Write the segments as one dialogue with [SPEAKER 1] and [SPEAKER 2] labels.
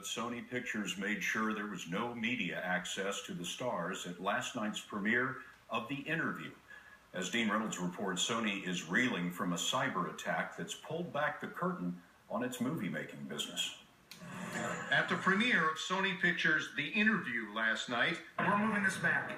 [SPEAKER 1] but Sony Pictures made sure there was no media access to the stars at last night's premiere of The Interview. As Dean Reynolds reports, Sony is reeling from a cyber attack that's pulled back the curtain on its movie-making business.
[SPEAKER 2] At the premiere of Sony Pictures' The Interview last night,
[SPEAKER 3] we're moving this back,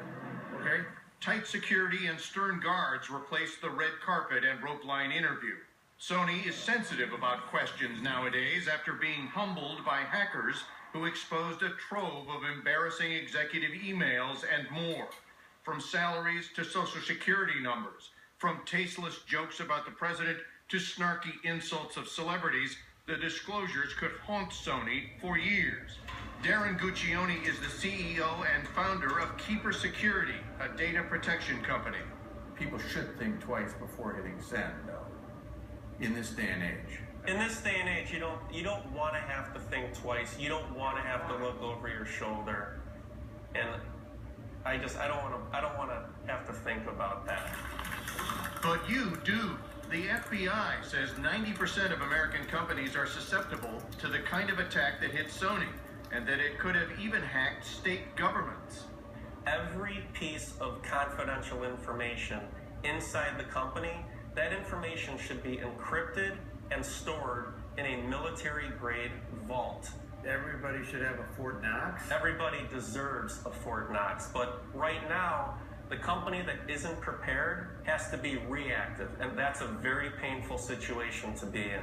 [SPEAKER 3] okay?
[SPEAKER 2] Tight security and stern guards replaced the red carpet and rope line interview. Sony is sensitive about questions nowadays after being humbled by hackers who exposed a trove of embarrassing executive emails and more. From salaries to social security numbers, from tasteless jokes about the president to snarky insults of celebrities, the disclosures could haunt Sony for years. Darren Guccione is the CEO and founder of Keeper Security, a data protection company.
[SPEAKER 4] People should think twice before hitting send, though, in this day and age.
[SPEAKER 5] In this day and age, you don't want to have to think twice. You don't want to have to look over your shoulder. And I don't want to have to think about that.
[SPEAKER 2] But you do. The FBI says 90% of American companies are susceptible to the kind of attack that hit Sony, and that it could have even hacked state governments.
[SPEAKER 5] Every piece of confidential information inside the company, that information should be encrypted and stored in a military-grade vault.
[SPEAKER 4] Everybody should have a Fort Knox.
[SPEAKER 5] Everybody deserves a Fort Knox, but right now, the company that isn't prepared has to be reactive, and that's a very painful situation to be in.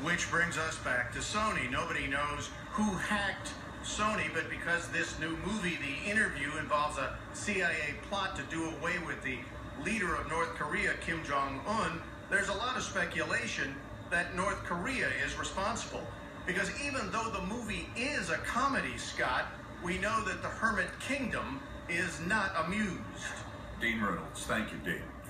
[SPEAKER 2] Which brings us back to Sony. Nobody knows who hacked Sony, but because this new movie, The Interview, involves a CIA plot to do away with the leader of North Korea, Kim Jong-un, there's a lot of speculation that North Korea is responsible. Because even though the movie is a comedy, Scott, we know that the Hermit Kingdom is not amused.
[SPEAKER 1] Dean Reynolds, thank you, Dean.